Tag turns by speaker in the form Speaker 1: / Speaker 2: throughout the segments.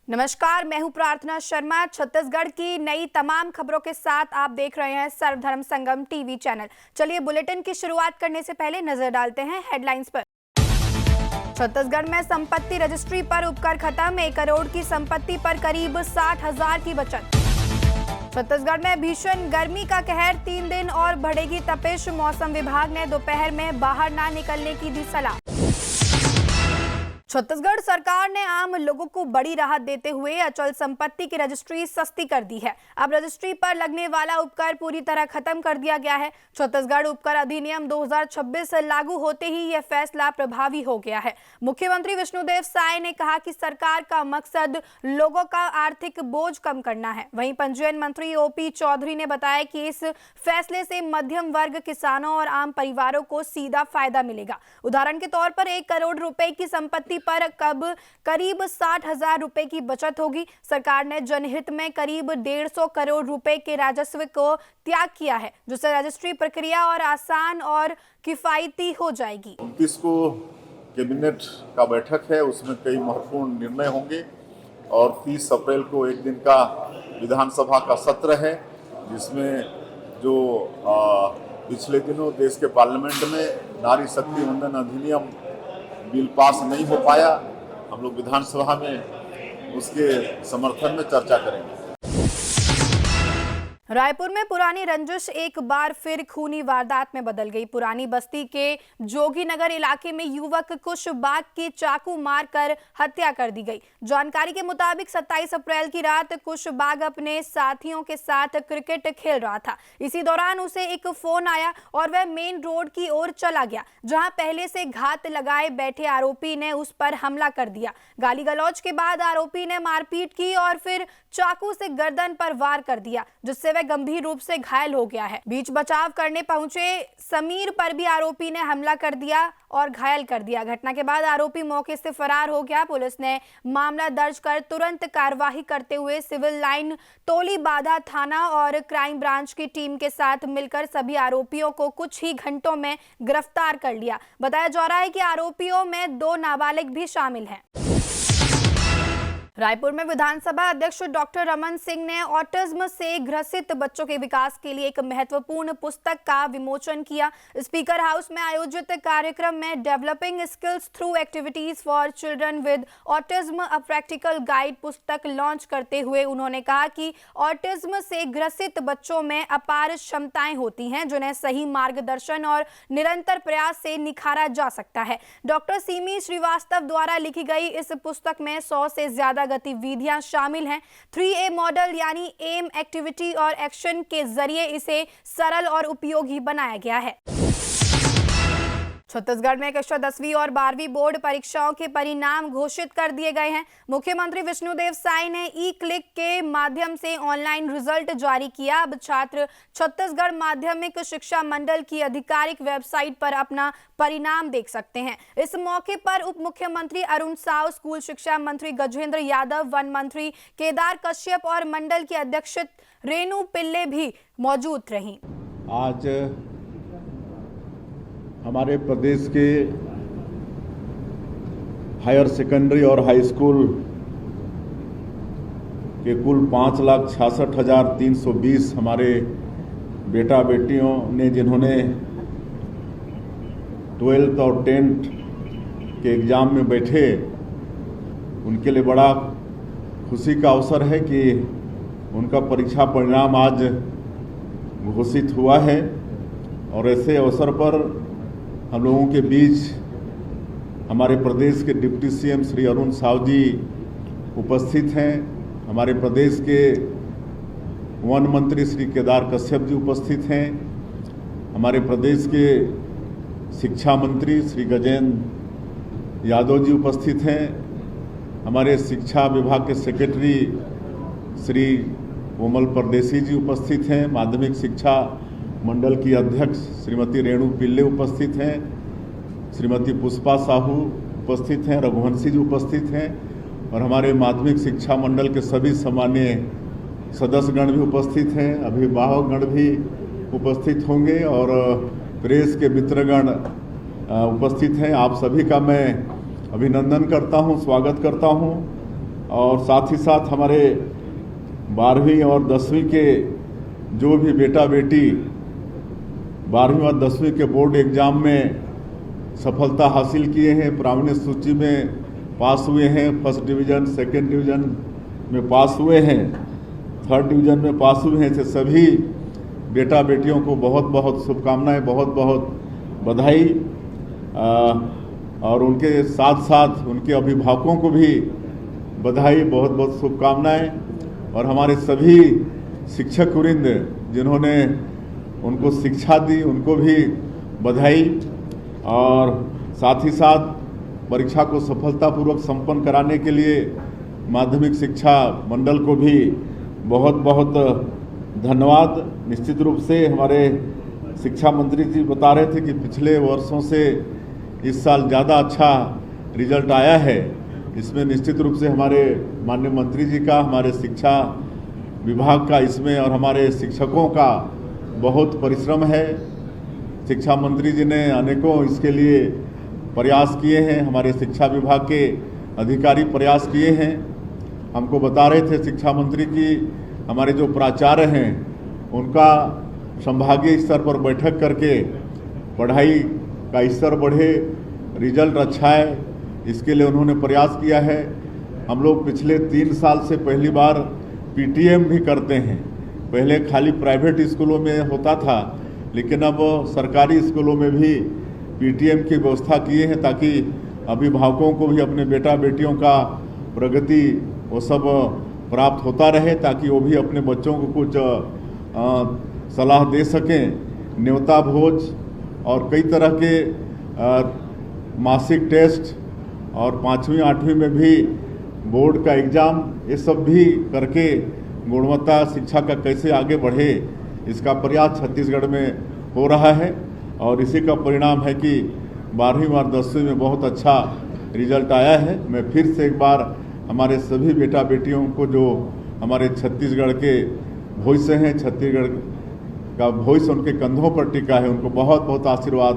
Speaker 1: नमस्कार, मैं हूं प्रार्थना शर्मा। छत्तीसगढ़ की नई तमाम खबरों के साथ आप देख रहे हैं सर्वधर्म संगम टीवी चैनल। चलिए बुलेटिन की शुरुआत करने से पहले नजर डालते हैं हेडलाइंस पर। छत्तीसगढ़ में संपत्ति रजिस्ट्री पर उपकर खत्म, 1 करोड़ की संपत्ति पर करीब 60,000 की बचत। छत्तीसगढ़ में भीषण गर्मी का कहर, 3 दिन और बढ़ेगी तपिश। मौसम विभाग ने दोपहर में बाहर ना निकलने की दी सलाह। छत्तीसगढ़ सरकार ने आम लोगों को बड़ी राहत देते हुए अचल संपत्ति की रजिस्ट्री सस्ती कर दी है। अब रजिस्ट्री पर लगने वाला उपकर पूरी तरह खत्म कर दिया गया है। छत्तीसगढ़ उपकर अधिनियम 2026 लागू होते ही यह फैसला प्रभावी हो गया है। मुख्यमंत्री विष्णुदेव साय ने कहा कि सरकार का मकसद लोगों का आर्थिक बोझ कम करना है। वहीं पंजीयन मंत्री ओपी चौधरी ने बताया कि इस फैसले से मध्यम वर्ग, किसानों और आम परिवारों को सीधा फायदा मिलेगा। उदाहरण के तौर पर 1 करोड़ रुपए की संपत्ति पर करीब 60,000 रुपए की बचत होगी। सरकार ने जनहित में करीब 150 करोड़ रुपए के राजस्व को त्याग किया है, जिससे रजिस्ट्री प्रक्रिया और आसान और किफायती हो जाएगी।
Speaker 2: 29 को कैबिनेट का बैठक है, उसमें कई महत्वपूर्ण निर्णय होंगे और 30 अप्रैल को एक दिन का विधानसभा का सत्र है, जिसमें जो पिछले दिनों देश के पार्लियामेंट में नारी शक्ति वंदन अधिनियम बिल पास नहीं हो पाया, हम लोग विधानसभा में उसके समर्थन में चर्चा करेंगे।
Speaker 1: रायपुर में पुरानी रंजिश एक बार फिर खूनी वारदात में बदल गई। पुरानी बस्ती के जोगीनगर इलाके में युवक कुशबाग की चाकू मारकर हत्या कर दी गई। जानकारी के मुताबिक 27 अप्रैल की रात कुशबाग अपने साथियों के साथ क्रिकेट खेल रहा था। इसी दौरान उसे एक फोन आया और वह मेन रोड की ओर चला गया, जहां पहले से घात लगाए बैठे आरोपी ने उस पर हमला कर दिया। गाली गलौज के बाद आरोपी ने मारपीट की और फिर चाकू से गर्दन पर वार कर दिया, जिससे वह गंभीर रूप से घायल हो गया है। बीच बचाव करने पहुंचे समीर पर भी आरोपी ने हमला कर दिया और घायल कर दिया। घटना के बाद आरोपी मौके से फरार हो गया। पुलिस ने मामला दर्ज कर तुरंत कार्रवाई करते हुए सिविल लाइन, तोली बाधा थाना और क्राइम ब्रांच की टीम के साथ मिलकर सभी आरोपियों को कुछ ही घंटों में गिरफ्तार कर लिया। बताया जा रहा है कि आरोपियों में 2 नाबालिग भी शामिल हैं। रायपुर में विधानसभा अध्यक्ष डॉक्टर रमन सिंह ने ऑटिज्म से ग्रसित बच्चों के विकास के लिए एक महत्वपूर्ण पुस्तक का विमोचन किया। स्पीकर हाउस में आयोजित कार्यक्रम में developing skills through activities for children with autism a practical guide पुस्तक लॉन्च करते हुए उन्होंने कहा कि ऑटिज्म से ग्रसित बच्चों में अपार क्षमताएं होती हैं, जिन्हें सही मार्गदर्शन और निरंतर प्रयास से निखारा जा सकता है। डॉक्टर सीमी श्रीवास्तव द्वारा लिखी गई इस पुस्तक में 100 से ज्यादा गतिविधियां शामिल हैं। 3A मॉडल यानी एम, एक्टिविटी और एक्शन के जरिए इसे सरल और उपयोगी बनाया गया है। छत्तीसगढ़ में कक्षा 10वीं और 12वीं बोर्ड परीक्षाओं के परिणाम घोषित कर दिए गए हैं। मुख्यमंत्री विष्णुदेव साय ने ई-क्लिक के माध्यम से ऑनलाइन रिजल्ट जारी किया। अब छात्र छत्तीसगढ़ माध्यमिक शिक्षा मंडल की आधिकारिक वेबसाइट पर अपना परिणाम देख सकते हैं। इस मौके पर उप मुख्यमंत्री अरुण साव, स्कूल शिक्षा मंत्री गजेंद्र यादव, वन मंत्री केदार कश्यप और मंडल की अध्यक्ष रेणु पिल्ले भी मौजूद रहीं।
Speaker 3: आज हमारे प्रदेश के हायर सेकेंडरी और हाई स्कूल के कुल 5,66,320 हमारे बेटा बेटियों ने, जिन्होंने 12th और 10th के एग्ज़ाम में बैठे, उनके लिए बड़ा खुशी का अवसर है कि उनका परीक्षा परिणाम आज घोषित हुआ है। और ऐसे अवसर पर हम लोगों के बीच हमारे प्रदेश के डिप्टी सीएम श्री अरुण साव जी उपस्थित हैं। हमारे प्रदेश के वन मंत्री श्री केदार कश्यप जी उपस्थित हैं। हमारे प्रदेश के शिक्षा मंत्री श्री गजेंद्र यादव जी उपस्थित हैं। हमारे शिक्षा विभाग के सेक्रेटरी श्री कोमल परदेसी जी उपस्थित हैं। माध्यमिक शिक्षा मंडल की अध्यक्ष श्रीमती रेणु पिल्ले उपस्थित हैं। श्रीमती पुष्पा साहू उपस्थित हैं। रघुवंशी जी उपस्थित हैं। और हमारे माध्यमिक शिक्षा मंडल के सभी सम्मान्य सदस्यगण भी उपस्थित हैं। अभिभावकगण भी उपस्थित होंगे और प्रेस के मित्रगण उपस्थित हैं। आप सभी का मैं अभिनंदन करता हूं, स्वागत करता हूं। और साथ ही साथ हमारे 12वीं और 10वीं के जो भी बेटा बेटी 12वीं और 10वीं के बोर्ड एग्ज़ाम में सफलता हासिल किए हैं, प्रावीण्य सूची में पास हुए हैं, फर्स्ट डिवीज़न, सेकंड डिवीज़न में पास हुए हैं, थर्ड डिवीज़न में पास हुए हैं, ऐसे सभी बेटा बेटियों को बहुत बहुत शुभकामनाएं, बहुत बहुत बधाई। और उनके साथ साथ उनके अभिभावकों को भी बधाई, बहुत बहुत शुभकामनाएं। और हमारे सभी शिक्षक वृंद जिन्होंने उनको शिक्षा दी उनको भी बधाई। और साथ ही साथ परीक्षा को सफलतापूर्वक संपन्न कराने के लिए माध्यमिक शिक्षा मंडल को भी बहुत बहुत धन्यवाद। निश्चित रूप से हमारे शिक्षा मंत्री जी बता रहे थे कि पिछले वर्षों से इस साल ज़्यादा अच्छा रिजल्ट आया है। इसमें निश्चित रूप से हमारे माननीय मंत्री जी का, हमारे शिक्षा विभाग का इसमें और हमारे शिक्षकों का बहुत परिश्रम है। शिक्षा मंत्री जी ने अनेकों इसके लिए प्रयास किए हैं, हमारे शिक्षा विभाग के अधिकारी प्रयास किए हैं। हमको बता रहे थे शिक्षा मंत्री की हमारे जो प्राचार्य हैं उनका संभागीय स्तर पर बैठक करके पढ़ाई का स्तर बढ़े, रिजल्ट अच्छा है, इसके लिए उन्होंने प्रयास किया है। हम लोग पिछले 3 साल से पहली बार पीटीएम भी करते हैं। पहले खाली प्राइवेट स्कूलों में होता था, लेकिन अब सरकारी स्कूलों में भी पीटीएम की व्यवस्था किए हैं ताकि अभिभावकों को भी अपने बेटा बेटियों का प्रगति वो सब प्राप्त होता रहे, ताकि वो भी अपने बच्चों को कुछ सलाह दे सकें। न्योता भोज और कई तरह के मासिक टेस्ट और 5वीं 8वीं में भी बोर्ड का एग्ज़ाम, ये सब भी करके गुणवत्ता शिक्षा का कैसे आगे बढ़े इसका प्रयास छत्तीसगढ़ में हो रहा है। और इसी का परिणाम है कि 12वीं और 10वीं में बहुत अच्छा रिजल्ट आया है। मैं फिर से एक बार हमारे सभी बेटा बेटियों को जो हमारे छत्तीसगढ़ के भविष्य हैं, छत्तीसगढ़ का भविष्य उनके कंधों पर टिका है, उनको बहुत बहुत आशीर्वाद,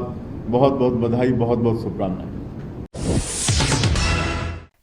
Speaker 3: बहुत बहुत बधाई, बहुत बहुत शुभकामनाएं।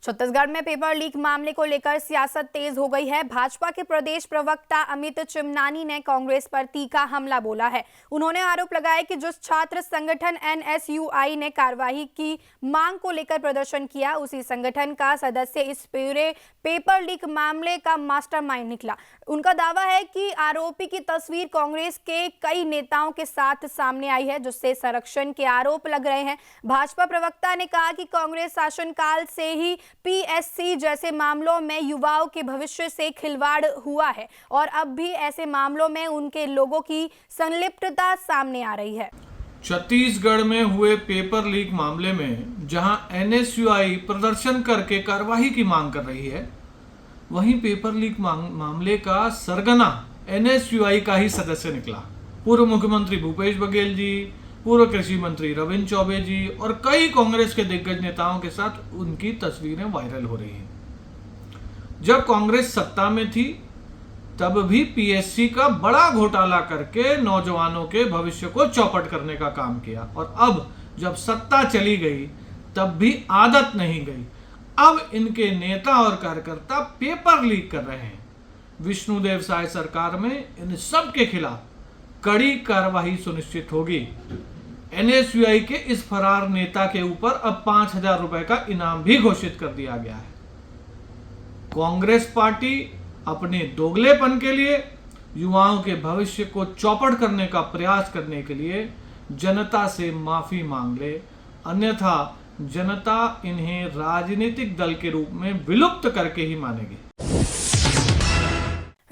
Speaker 1: छत्तीसगढ़ में पेपर लीक मामले को लेकर सियासत तेज हो गई है। भाजपा के प्रदेश प्रवक्ता अमित चिमनानी ने कांग्रेस पर तीखा हमला बोला है। उन्होंने आरोप लगाया कि जिस छात्र संगठन एनएसयूआई ने कार्रवाई की मांग को लेकर प्रदर्शन किया, उसी संगठन का सदस्य इस पूरे पेपर लीक मामले का मास्टरमाइंड निकला। उनका दावा है कि आरोपी की तस्वीर कांग्रेस के कई नेताओं के साथ सामने आई है, जिससे संरक्षण के आरोप लग रहे हैं। भाजपा प्रवक्ता ने कहा कि कांग्रेस शासनकाल से ही पीएससी जैसे मामलों में युवाओं के भविष्य से खिलवाड़ हुआ है और अब भी ऐसे मामलों में उनके लोगों की संलिप्तता सामने आ रही है।
Speaker 4: छत्तीसगढ़ में हुए पेपर लीक मामले में जहां एनएसयूआई प्रदर्शन करके कार्रवाई की मांग कर रही है, वहीं पेपर लीक मामले का सरगना एनएसयूआई का ही सदस्य निकला। पूर्व मुख्यमंत्री भूपेश बघेल जी, पूर्व कृषि मंत्री रविंद्र चौबे जी और कई कांग्रेस के दिग्गज नेताओं के साथ उनकी तस्वीरें वायरल हो रही हैं। जब कांग्रेस सत्ता में थी तब भी पीएससी का बड़ा घोटाला करके नौजवानों के भविष्य को चौपट करने का काम किया, और अब जब सत्ता चली गई तब भी आदत नहीं गई। अब इनके नेता और कार्यकर्ता पेपर लीक कर रहे हैं। विष्णुदेव साय सरकार में इन सब के खिलाफ कड़ी कार्रवाई सुनिश्चित होगी। एनएसयूआई के इस फरार नेता के ऊपर अब 5,000 रुपए का इनाम भी घोषित कर दिया गया है। कांग्रेस पार्टी अपने दोगलेपन के लिए, युवाओं के भविष्य को चौपट करने का प्रयास करने के लिए जनता से माफी मांग ले, अन्यथा जनता इन्हें राजनीतिक दल के रूप में विलुप्त करके ही मानेगी।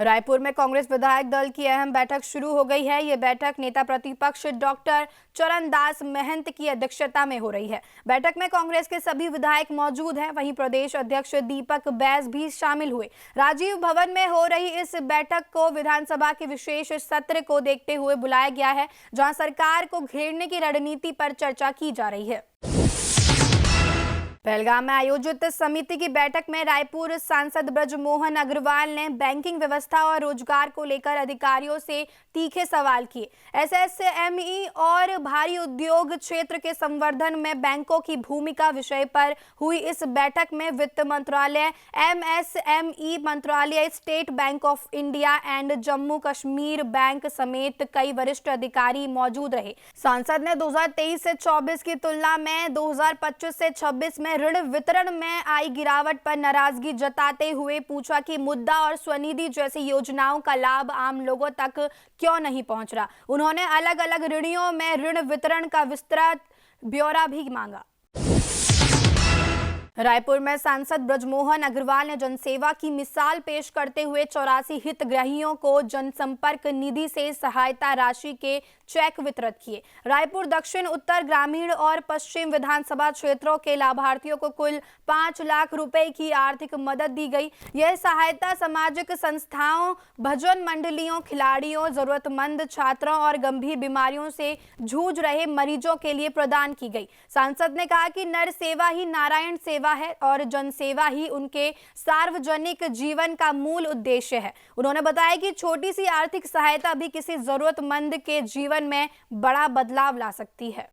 Speaker 1: रायपुर में कांग्रेस विधायक दल की अहम बैठक शुरू हो गई है। ये बैठक नेता प्रतिपक्ष डॉक्टर चरणदास महंत की अध्यक्षता में हो रही है। बैठक में कांग्रेस के सभी विधायक मौजूद हैं, वहीं प्रदेश अध्यक्ष दीपक बैस भी शामिल हुए। राजीव भवन में हो रही इस बैठक को विधानसभा के विशेष सत्र को देखते हुए बुलाया गया है, जहां सरकार को घेरने की रणनीति पर चर्चा की जा रही है। पहलगाम में आयोजित समिति की बैठक में रायपुर सांसद ब्रजमोहन अग्रवाल ने बैंकिंग व्यवस्था और रोजगार को लेकर अधिकारियों से तीखे सवाल किए। एसएसएमई और भारी उद्योग क्षेत्र के संवर्धन में बैंकों की भूमिका विषय पर हुई इस बैठक में वित्त मंत्रालय, एमएसएमई मंत्रालय, state bank of India and Jammu Kashmir bank समेत कई वरिष्ठ अधिकारी मौजूद रहे। सांसद ने 2023 से 24 की तुलना में 2025 से 26 में ऋण वितरण में आई गिरावट पर नाराजगी जताते हुए पूछा कि मुद्रा और स्वनिधि जैसी योजनाओं का लाभ आम लोगों तक क्यों नहीं पहुंच रहा। उन्होंने अलग अलग ऋणियों में ऋण वितरण का विस्तृत ब्यौरा भी मांगा। रायपुर में सांसद ब्रजमोहन अग्रवाल ने जनसेवा की मिसाल पेश करते हुए 84 हितग्राहियों को जनसंपर्क निधि से सहायता राशि के चेक वितरित किए। रायपुर दक्षिण, उत्तर, ग्रामीण और पश्चिम विधानसभा क्षेत्रों के लाभार्थियों को कुल 5 लाख रुपए की आर्थिक मदद दी गई। यह सहायता सामाजिक संस्थाओं, भजन मंडलियों, खिलाड़ियों, जरूरतमंद छात्रों और गंभीर बीमारियों से जूझ रहे मरीजों के लिए प्रदान की गई। सांसद ने कहा कि नर सेवा ही नारायण सेवा है और जनसेवा ही उनके सार्वजनिक जीवन का मूल उद्देश्य है। उन्होंने बताया कि छोटी सी आर्थिक सहायता भी किसी जरूरतमंद के जीवन में बड़ा बदलाव ला सकती है।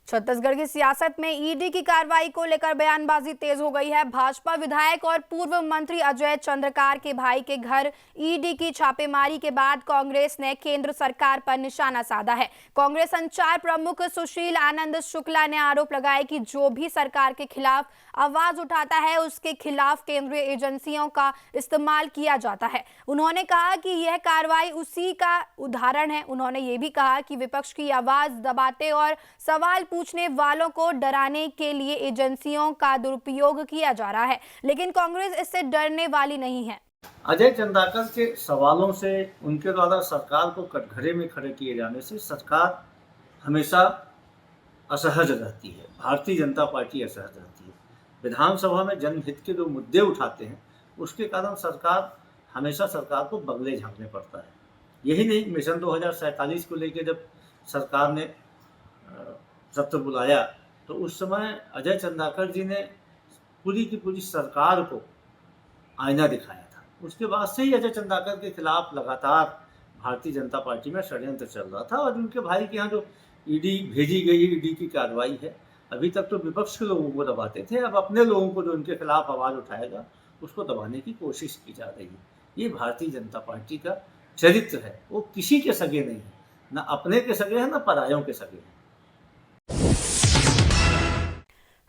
Speaker 1: छत्तीसगढ़ की सियासत में ईडी की कार्रवाई को लेकर बयानबाजी तेज हो गई है। भाजपा विधायक और पूर्व मंत्री अजय चंद्रकार के भाई के घर ईडी की छापेमारी के बाद कांग्रेस ने केंद्र सरकार पर निशाना साधा है। कांग्रेस संचार प्रमुख सुशील आनंद शुक्ला ने आरोप लगाया कि जो भी सरकार के खिलाफ आवाज उठाता है उसके खिलाफ केंद्रीय एजेंसियों का इस्तेमाल किया जाता है। उन्होंने कहा कि यह कार्रवाई उसी का उदाहरण है। उन्होंने ये भी कहा कि विपक्ष की आवाज दबाते और सवाल पूछने वालों को डराने के लिए एजेंसियों का दुरुपयोग किया जा रहा है, लेकिन कांग्रेस इससे डरने वाली नहीं है।
Speaker 5: अजय चंद्राकर के सवालों से, उनके द्वारा सरकार को कटघरे में खड़े किए जाने से सरकार हमेशा असहज रहती है। भारतीय जनता पार्टी असहज रहती है। विधानसभा में जनहित के जो मुद्दे उठाते हैं उसके कारण सरकार को बगले झांकने पड़ता है। यही नहीं, मिशन 2047 को लेकर जब सरकार ने सत्र बुलाया तो उस समय अजय चंद्राकर जी ने पूरी की पूरी सरकार को आईना दिखाया था। उसके बाद से ही अजय चंद्राकर के खिलाफ लगातार भारतीय जनता पार्टी में षड्यंत्र चल रहा था। और उनके भाई के यहाँ जो ईडी भेजी गई ईडी की कार्रवाई है, अभी तक तो विपक्ष के लोगों को दबाते थे, अब अपने लोगों को जो उनके खिलाफ आवाज़ उठाएगा उसको दबाने की कोशिश की जा रही है। ये भारतीय जनता पार्टी का चरित्र है। वो किसी के सगे नहीं है, ना अपने के सगे हैं ना परायों के सगे हैं।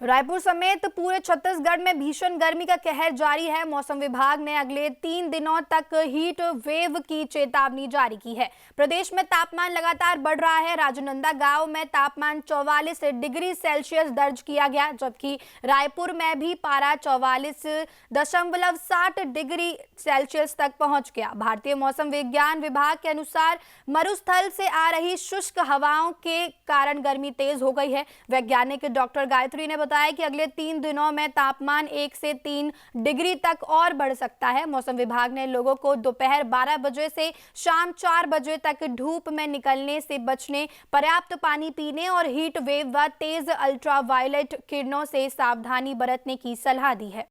Speaker 1: रायपुर समेत पूरे छत्तीसगढ़ में भीषण गर्मी का कहर जारी है। मौसम विभाग ने अगले 3 दिनों तक हीट वेव की चेतावनी जारी की है। प्रदेश में तापमान लगातार बढ़ रहा है। राजनांदगांव में तापमान 44 डिग्री सेल्सियस दर्ज किया गया, जबकि रायपुर में भी पारा 44.7 डिग्री सेल्सियस तक पहुंच गया। भारतीय मौसम विज्ञान विभाग के अनुसार मरुस्थल से आ रही शुष्क हवाओं के कारण गर्मी तेज हो गई है। वैज्ञानिक डॉक्टर गायत्री ने बताया कि अगले 3 दिनों में तापमान 1 से 3 डिग्री तक और बढ़ सकता है। मौसम विभाग ने लोगों को दोपहर 12 बजे से शाम 4 बजे तक धूप में निकलने से बचने, पर्याप्त पानी पीने और हीट वेव व तेज अल्ट्रावायलेट किरणों से सावधानी बरतने की सलाह दी है।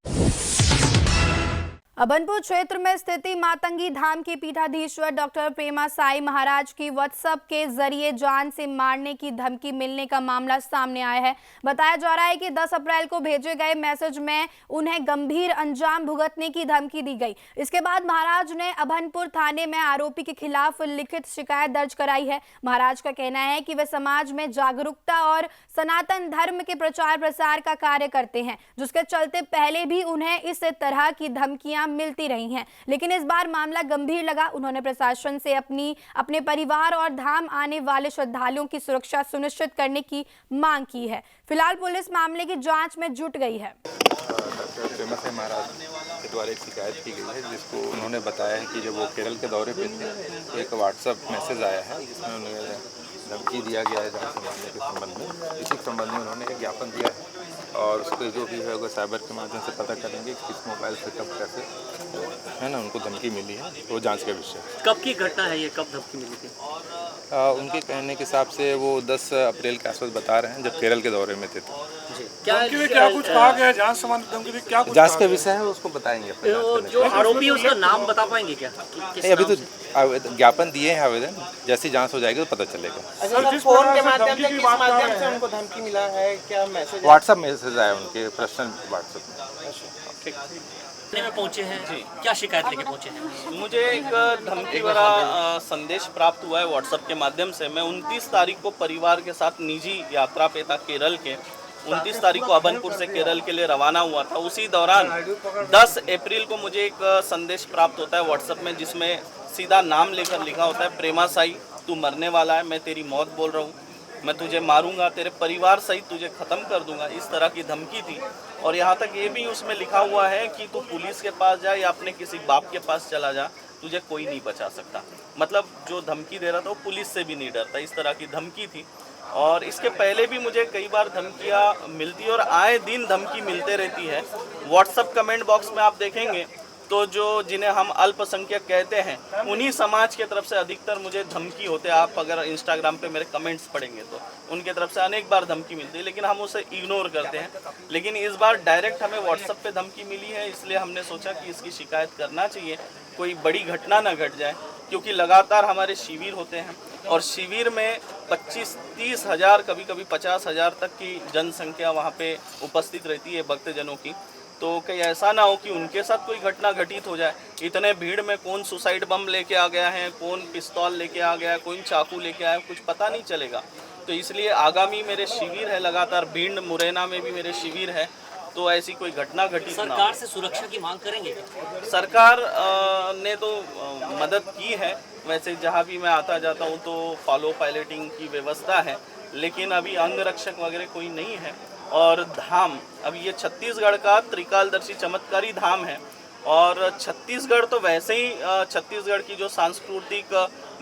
Speaker 1: अभनपुर क्षेत्र में स्थित मातंगी धाम के पीठाधीश्वर डॉक्टर प्रेमा साई महाराज की व्हाट्सएप के जरिए जान से मारने की धमकी मिलने का मामला सामने आया है। बताया जा रहा है कि 10 अप्रैल को भेजे गए मैसेज में उन्हें गंभीर अंजाम भुगतने की धमकी दी गई। इसके बाद महाराज ने अभनपुर थाने में आरोपी के खिलाफ लिखित शिकायत दर्ज कराई है। महाराज का कहना है कि वे समाज में जागरूकता और सनातन धर्म के प्रचार प्रसार का कार्य करते हैं, जिसके चलते पहले भी उन्हें इस तरह की धमकियां मिलती रही हैं, लेकिन इस बार मामला गंभीर लगा। उन्होंने प्रशासन से अपने परिवार और धाम आने वाले श्रद्धालुओं की सुरक्षा सुनिश्चित करने की मांग की है। फिलहाल पुलिस मामले की जांच में जुट गई है।
Speaker 6: डॉक्टर प्रेमा साई महाराज के द्वारा एक शिकायत की गई है, जिसको उन्होंने बताया है कि जब वो केरल के दौरे पे थे तो एक व्हाट्सएप मैसेज आया है जिसमें उन्हें धमकी दिया गया है जान से मारने के संबंध में। इसी संबंध में उन्होंने एक ज्ञापन दिया है और उस पर जो भी है वो साइबर के माध्यम से पता करेंगे किस मोबाइल से कब कैसे है ना उनको धमकी मिली है, वो जांच का विषय।
Speaker 7: कब की घटना है ये, कब धमकी मिली थी?
Speaker 6: उनके कहने के हिसाब से वो 10 अप्रैल के आसपास बता रहे हैं, जब केरल के दौरे में थे तो।
Speaker 7: जी,
Speaker 8: धमकी में क्या कुछ कहा गया है? जांच संबंधी धमकी में क्या कुछ
Speaker 6: जांच
Speaker 8: कहा
Speaker 6: का
Speaker 8: गया
Speaker 6: विषय है, उसको बताएंगे अपने जांच करने
Speaker 7: जो आरोपी है उसका नाम बता पाएंगे क्या?
Speaker 6: नहीं, अभी तो ज्ञापन दिए हैं आवेदन, जैसी जांच हो जाएगी तो पता चलेगा।
Speaker 8: है? जिस फोन के माध्यम से किस माध्यम से उनको
Speaker 9: धमकी मिला है, क्या मैसेज?
Speaker 6: व्हाट्सएप मैसेज आया उनके पर्सनल व्हाट्सएप में।
Speaker 7: थाने में पहुंचे हैं जी, क्या शिकायत लेके पहुंचे हैं?
Speaker 10: मुझे एक धमकी भरा संदेश प्राप्त हुआ है व्हाट्सएप के माध्यम से। मैं 29 तारीख को परिवार के साथ निजी यात्रा पे था केरल के। 29 तारीख को अबनपुर से केरल के लिए रवाना हुआ था। उसी दौरान 10 अप्रैल को मुझे एक संदेश प्राप्त होता है व्हाट्सएप में, जिसमें सीधा नाम लेकर लिखा होता है, प्रेमा साई तू मरने वाला है, मैं तेरी मौत बोल रहा हूँ, मैं तुझे मारूंगा, तेरे परिवार सहित तुझे ख़त्म कर दूंगा। इस तरह की धमकी थी। और यहाँ तक ये भी उसमें लिखा हुआ है कि तू पुलिस के पास जा या अपने किसी बाप के पास चला जा, तुझे कोई नहीं बचा सकता। मतलब जो धमकी दे रहा था वो पुलिस से भी नहीं डरता, इस तरह की धमकी थी। और इसके पहले भी मुझे कई बार धमकियाँ मिलती और आए दिन धमकी मिलते रहती है। व्हाट्सएप कमेंट बॉक्स में आप देखेंगे तो जो जिन्हें हम अल्पसंख्यक कहते हैं, उन्हीं समाज के तरफ से अधिकतर मुझे धमकी होते हैं। आप अगर इंस्टाग्राम पे मेरे कमेंट्स पढ़ेंगे तो उनके तरफ से अनेक बार धमकी मिलती है, लेकिन हम उसे इग्नोर करते हैं। लेकिन इस बार डायरेक्ट हमें व्हाट्सएप पे धमकी मिली है, इसलिए हमने सोचा कि इसकी शिकायत करना चाहिए, कोई बड़ी घटना ना घट जाए। क्योंकि लगातार हमारे शिविर होते हैं और शिविर में 25-30 हज़ार, कभी कभी 50 हज़ार तक की जनसंख्या वहाँ पे उपस्थित रहती है भक्तजनों की। तो कहीं ऐसा ना हो कि उनके साथ कोई घटना घटित हो जाए। इतने भीड़ में कौन सुसाइड बम लेके आ गया है, कौन पिस्तौल लेके आ गया है, कौन चाकू लेके आया है, कुछ पता नहीं चलेगा। तो इसलिए आगामी मेरे शिविर है, लगातार भिंड मुरैना में भी मेरे शिविर है, तो ऐसी कोई घटना घटित ना हो।
Speaker 7: सरकार से सुरक्षा की मांग करेंगे?
Speaker 10: सरकार ने तो मदद की है, वैसे जहाँ भी मैं आता जाता हूँ तो फॉलो पायलटिंग की व्यवस्था है, लेकिन अभी अंगरक्षक वगैरह कोई नहीं है। और धाम, अभी ये छत्तीसगढ़ का त्रिकालदर्शी चमत्कारी धाम है। और छत्तीसगढ़ तो वैसे ही छत्तीसगढ़ की जो सांस्कृतिक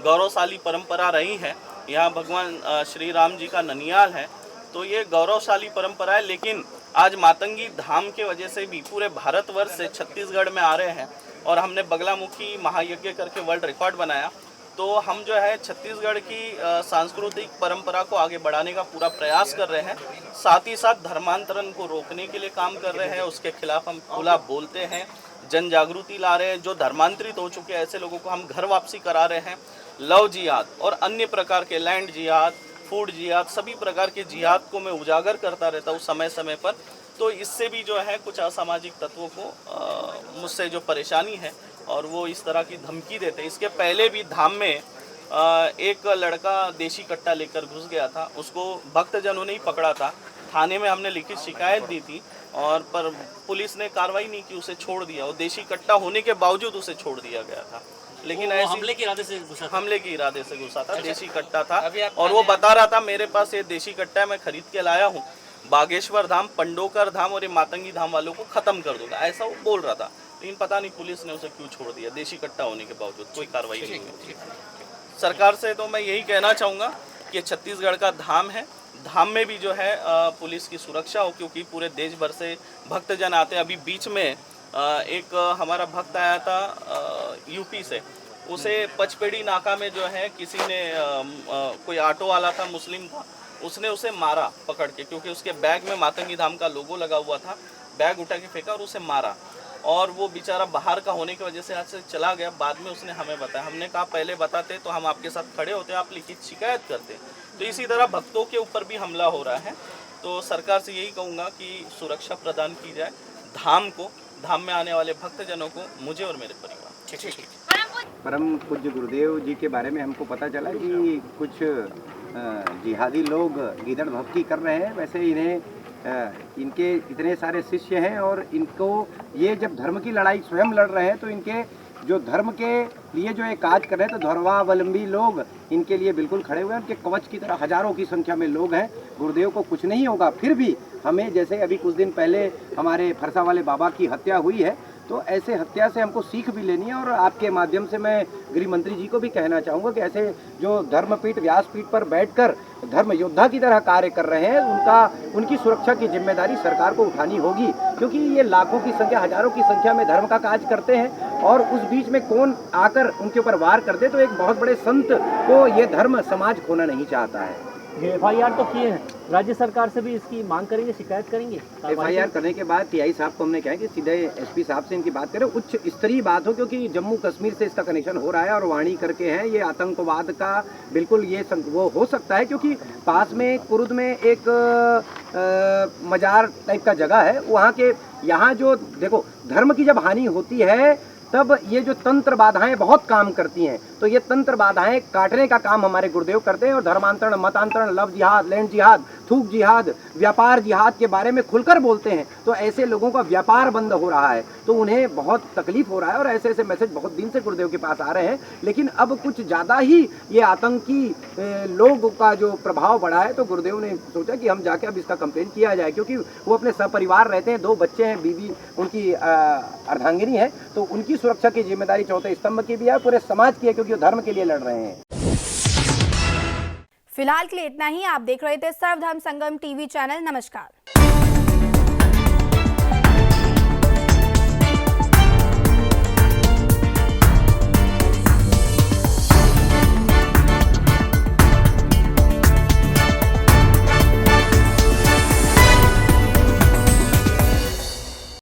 Speaker 10: गौरवशाली परंपरा रही है, यहाँ भगवान श्री राम जी का ननियाल है, तो ये गौरवशाली परंपरा है। लेकिन आज मातंगी धाम के वजह से भी पूरे भारतवर्ष से छत्तीसगढ़ में आ रहे हैं और हमने बगलामुखी महायज्ञ करके वर्ल्ड रिकॉर्ड बनाया। तो हम जो है छत्तीसगढ़ की सांस्कृतिक परंपरा को आगे बढ़ाने का पूरा प्रयास कर रहे हैं। साथ ही साथ धर्मांतरण को रोकने के लिए काम कर रहे हैं, उसके खिलाफ हम खुला बोलते हैं, जन जागृति ला रहे हैं। जो धर्मांतरित हो चुके हैं ऐसे लोगों को हम घर वापसी करा रहे हैं। लव जिहाद और अन्य प्रकार के लैंड जिहाद, फूड जिहाद, सभी प्रकार के जिहाद को मैं उजागर करता रहता हूँ समय समय पर। तो इससे भी जो है कुछ असामाजिक तत्वों को मुझसे जो परेशानी है और वो इस तरह की धमकी देते हैं। इसके पहले भी धाम में एक लड़का देशी कट्टा लेकर घुस गया था, उसको भक्तजनों ने ही पकड़ा था। थाने में हमने लिखित शिकायत दी थी और पर पुलिस ने कार्रवाई नहीं की, उसे छोड़ दिया। वो देशी कट्टा होने के बावजूद उसे छोड़ दिया गया था। लेकिन ऐसे
Speaker 7: हमले के इरादे से घुसा था?
Speaker 10: हमले के इरादे से घुसा था, देशी कट्टा था। और वो बता रहा था मेरे पास ये देशी कट्टा है, मैं खरीद के लाया हूँ, बागेश्वर धाम, पंडोकर धाम और ये मातंगी धाम वालों को खत्म कर दूंगा, ऐसा वो बोल रहा था। लेकिन पता नहीं पुलिस ने उसे क्यों छोड़ दिया, देशी कट्टा होने के बावजूद कोई कार्रवाई नहीं हुई। सरकार से तो मैं यही कहना चाहूँगा कि छत्तीसगढ़ का धाम है, धाम में भी जो है पुलिस की सुरक्षा हो, क्योंकि पूरे देश भर से भक्तजन आते हैं। अभी बीच में एक हमारा भक्त आया था यूपी से, उसे पचपेड़ी नाका में जो है किसी ने कोई ऑटो वाला था, मुस्लिम था, उसने उसे मारा पकड़ के, क्योंकि उसके बैग में मातंगी धाम का लोगो लगा हुआ था। बैग उठा के फेंका और उसे मारा। और वो बेचारा बाहर का होने की वजह से आज से चला गया। बाद में उसने हमें बताया, हमने कहा पहले बताते तो हम आपके साथ खड़े होते, आप लिखित शिकायत करते। तो इसी तरह भक्तों के ऊपर भी हमला हो रहा है। तो सरकार से यही कहूँगा कि सुरक्षा प्रदान की जाए धाम को, धाम में आने वाले भक्तजनों को, मुझे और मेरे परिवार।
Speaker 7: ठीक।
Speaker 9: परम पूज्य गुरुदेव जी के बारे में हमको पता चला कि कुछ जिहादी लोग गीदड़ भक्ति कर रहे हैं। वैसे इनके इतने सारे शिष्य हैं और इनको ये जब धर्म की लड़ाई स्वयं लड़ रहे हैं तो इनके जो धर्म के लिए जो ये काज कर रहे हैं, तो धर्मावलंबी लोग इनके लिए बिल्कुल खड़े हुए हैं। उनके कवच की तरह हजारों की संख्या में लोग हैं। गुरुदेव को कुछ नहीं होगा, फिर भी हमें, जैसे अभी कुछ दिन पहले हमारे फरसा वाले बाबा की हत्या हुई है, तो ऐसे हत्या से हमको सीख भी लेनी है। और आपके माध्यम से मैं गृह मंत्री जी को भी कहना चाहूँगा कि ऐसे जो धर्मपीठ, व्यासपीठ पर बैठकर धर्म योद्धा की तरह कार्य कर रहे हैं, उनकी सुरक्षा की जिम्मेदारी सरकार को उठानी होगी। क्योंकि ये लाखों की संख्या, हजारों की संख्या में धर्म का काज करते हैं और उस बीच में कौन आकर उनके ऊपर वार कर दे, तो एक बहुत बड़े संत को ये धर्म समाज खोना नहीं चाहता है।
Speaker 7: FIR तो किए हैं, राज्य सरकार से भी इसकी मांग करेंगे, शिकायत करेंगे?
Speaker 9: FIR करने के बाद TI साहब को हमने कहा कि सीधे SP साहब से इनकी बात करें, उच्च स्तरीय बात हो, क्योंकि जम्मू कश्मीर से इसका कनेक्शन हो रहा है और वाणी करके है ये आतंकवाद का बिल्कुल ये वो हो सकता है, क्योंकि पास में कुर्द में एक मजार टाइप का जगह है, वहाँ के यहाँ जो देखो धर्म की जब हानि होती है तब ये जो तंत्र बाधाएं बहुत काम करती हैं, तो ये तंत्र बाधाएं काटने का काम हमारे गुरुदेव करते हैं और धर्मांतरण, मतांतरण, लव जिहाद, लैंड जिहाद, थूक जिहाद, व्यापार जिहाद के बारे में खुलकर बोलते हैं। तो ऐसे लोगों का व्यापार बंद हो रहा है, तो उन्हें बहुत तकलीफ हो रहा है और ऐसे ऐसे मैसेज बहुत दिन से गुरुदेव के पास आ रहे हैं। लेकिन अब कुछ ज़्यादा ही ये आतंकी लोगों का जो प्रभाव बढ़ा है, तो गुरुदेव ने सोचा कि हम जाके अब इसका कंप्लेन किया जाए, क्योंकि वो अपने सपरिवार रहते हैं, 2 बच्चे हैं, बीवी उनकी अर्धांगिनी है, तो उनकी सुरक्षा की जिम्मेदारी चौथे स्तंभ की भी है, पूरे समाज की है, क्योंकि वो धर्म के लिए लड़ रहे हैं।
Speaker 1: फिलहाल के लिए इतना ही। आप देख रहे थे सर्वधर्म संगम टीवी चैनल। नमस्कार।